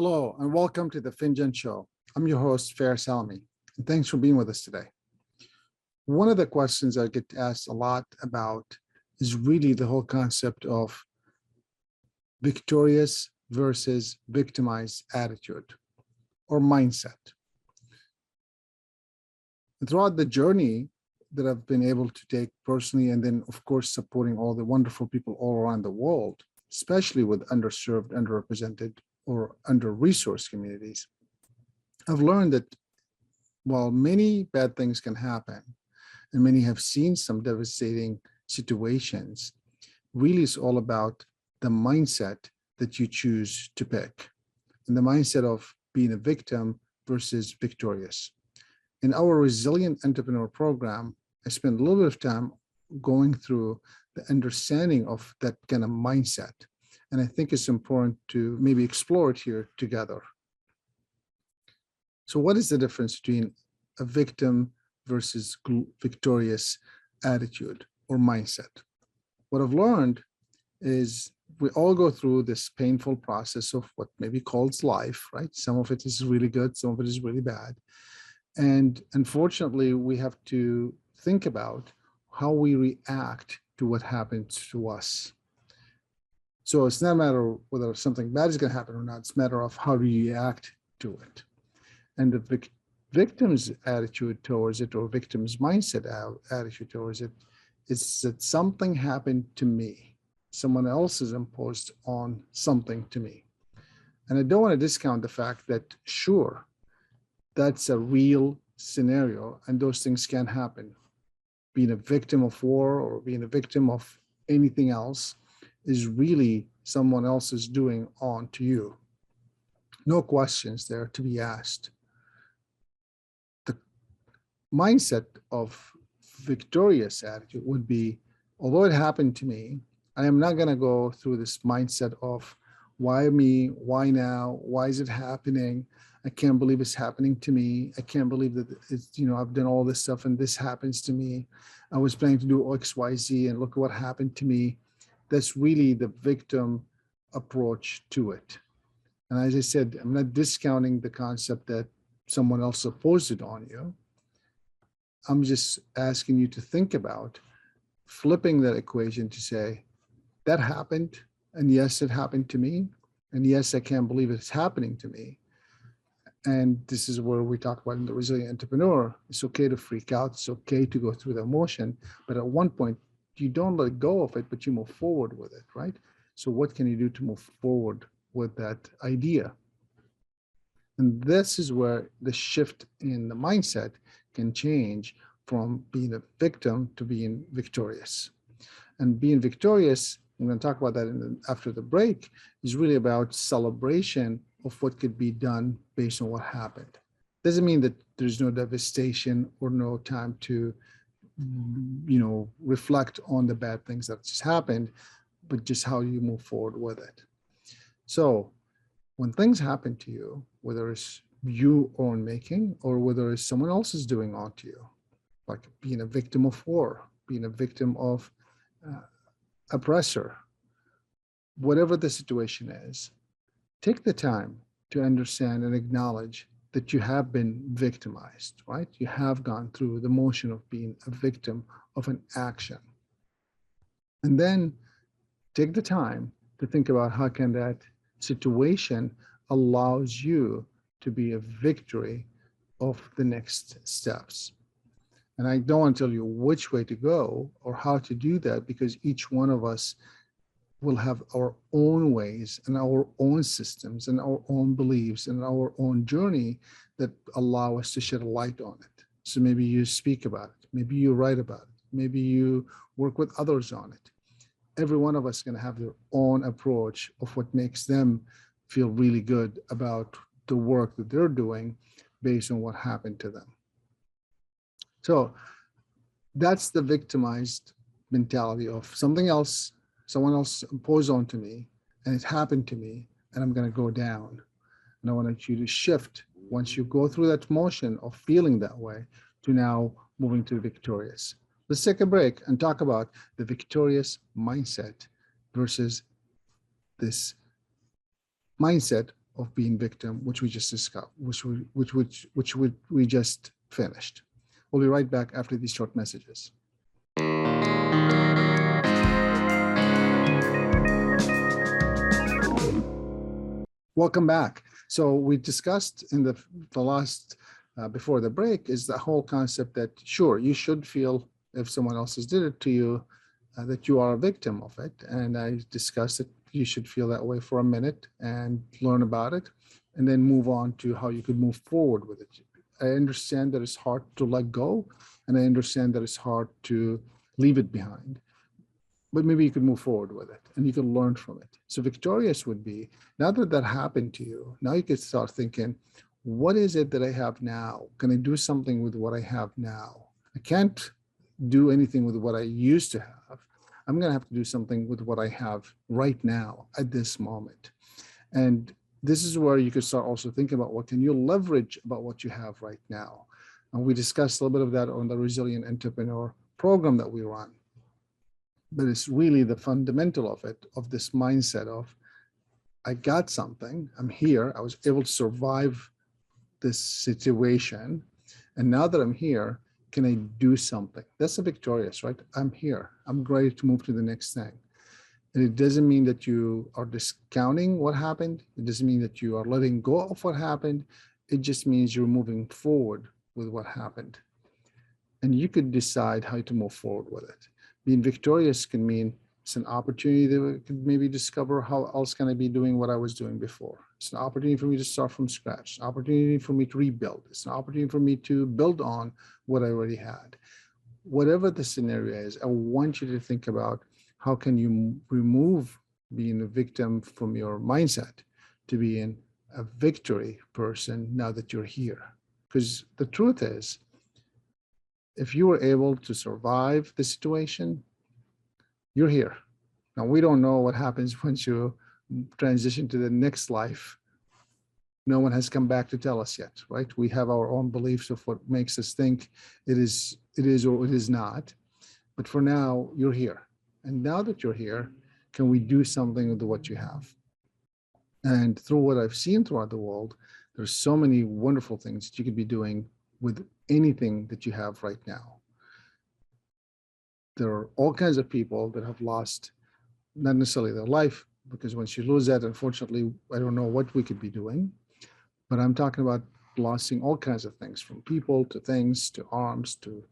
Hello, and welcome to the Finjan Show. I'm your host, Faris Alami, and thanks for being with us today. One of the questions I get asked a lot about is really the whole concept of victorious versus victimized attitude or mindset. And throughout the journey that I've been able to take personally, and then of course supporting all the wonderful people all around the world, especially with underserved, underrepresented, or under-resourced communities, I've learned that while many bad things can happen, and many have seen some devastating situations, really it's all about the mindset that you choose to pick, and the mindset of being a victim versus victorious. In our Resilient Entrepreneur program, I spent a little bit of time going through the understanding of that kind of mindset. And I think it's important to maybe explore it here together. So what is the difference between a victim versus victorious attitude or mindset? What I've learned is we all go through this painful process of what maybe calls life, right? Some of it is really good, some of it is really bad. And unfortunately, we have to think about how we react to what happens to us. So it's not a matter of whether something bad is going to happen or not. It's a matter of how do you react to it. And the victim's attitude towards it, or victim's mindset attitude towards it, is that something happened to me. Someone else has imposed on something to me. And I don't want to discount the fact that, sure, that's a real scenario and those things can happen. Being a victim of war or being a victim of anything else is really someone else's doing on to you. No questions there to be asked. The mindset of victorious attitude would be, although it happened to me, I am not going to go through this mindset of why me, why now, why is it happening? I can't believe it's happening to me. I can't believe that it's, I've done all this stuff and this happens to me. I was planning to do X, Y, Z and look what happened to me. That's really the victim approach to it. And as I said, I'm not discounting the concept that someone else imposed it on you. I'm just asking you to think about flipping that equation to say, that happened, and yes, it happened to me, and yes, I can't believe it's happening to me. And this is where we talk about in the Resilient Entrepreneur. It's okay to freak out. It's okay to go through the emotion, but at one point, you don't let go of it, but you move forward with it, right? So what can you do to move forward with that idea? And this is where the shift in the mindset can change from being a victim to being victorious. And being victorious, I'm going to talk about that after the break, is really about celebration of what could be done based on what happened. Doesn't mean that there's no devastation or no time to reflect on the bad things that just happened, but just how you move forward with it. So when things happen to you, whether it's you own making or whether it's someone else is doing onto you, like being a victim of war, being a victim of oppressor, whatever the situation is, take the time to understand and acknowledge that you have been victimized, right? You have gone through the motion of being a victim of an action. And then take the time to think about how can that situation allows you to be a victory of the next steps. And I don't want to tell you which way to go or how to do that, because each one of us will have our own ways and our own systems and our own beliefs and our own journey that allow us to shed a light on it. So maybe you speak about it, maybe you write about it, maybe you work with others on it. Every one of us is going to have their own approach of what makes them feel really good about the work that they're doing based on what happened to them. So that's the victimized mentality of something else, someone else imposed onto me, and it happened to me, and I'm going to go down. And I want you to shift once you go through that motion of feeling that way to now moving to victorious. Let's take a break and talk about the victorious mindset versus this mindset of being victim, which we just discussed, which we just finished. We'll be right back after these short messages. Welcome back. So we discussed in the last, before the break, is the whole concept that, sure, you should feel if someone else has did it to you, that you are a victim of it. And I discussed that you should feel that way for a minute and learn about it, and then move on to how you could move forward with it. I understand that it's hard to let go, and I understand that it's hard to leave it behind, but maybe you could move forward with it and you could learn from it. So victorious would be, now that that happened to you, now you could start thinking, what is it that I have now? Can I do something with what I have now? I can't do anything with what I used to have. I'm going to have to do something with what I have right now at this moment. And this is where you could start also thinking about what can you leverage about what you have right now. And we discussed a little bit of that on the Resilient Entrepreneur program that we run. But it's really the fundamental of it, of this mindset of, I got something, I'm here, I was able to survive this situation. And now that I'm here, can I do something? That's the victorious, right? I'm here, I'm ready to move to the next thing. And it doesn't mean that you are discounting what happened. It doesn't mean that you are letting go of what happened. It just means you're moving forward with what happened. And you could decide how to move forward with it. Being victorious can mean it's an opportunity that we could maybe discover how else can I be doing what I was doing before. It's an opportunity for me to start from scratch, an opportunity for me to rebuild. It's an opportunity for me to build on what I already had. Whatever the scenario is, I want you to think about how can you remove being a victim from your mindset to being a victory person now that you're here. Because the truth is, if you were able to survive the situation, you're here. Now, we don't know what happens once you transition to the next life. No one has come back to tell us yet, right? We have our own beliefs of what makes us think it is or it is not. But for now, you're here. And now that you're here, can we do something with what you have? And through what I've seen throughout the world, there's so many wonderful things that you could be doing with anything that you have right now. There are all kinds of people that have lost, not necessarily their life, because once you lose that, unfortunately, I don't know what we could be doing, but I'm talking about losing all kinds of things, from people to things, to arms, to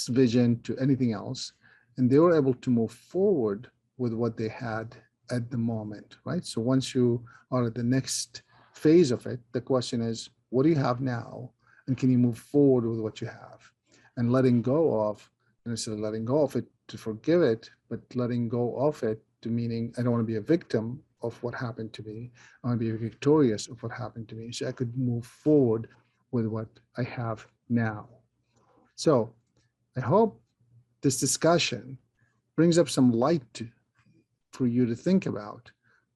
vision, to anything else. And they were able to move forward with what they had at the moment, right? So once you are at the next phase of it, the question is, what do you have now? And can you move forward with what you have? And letting go of, not necessarily letting go of it to forgive it, but letting go of it to meaning, I don't want to be a victim of what happened to me. I want to be victorious of what happened to me, so I could move forward with what I have now. So I hope this discussion brings up some light for you to think about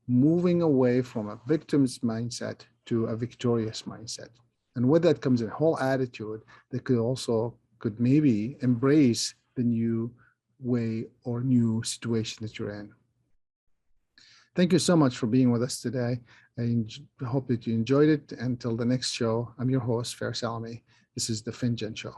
moving away from a victim's mindset to a victorious mindset. And with that comes a whole attitude that could maybe embrace the new way or new situation that you're in. Thank you so much for being with us today. I hope that you enjoyed it. Until the next show, I'm your host, Faris Alami. This is the Finjan Show.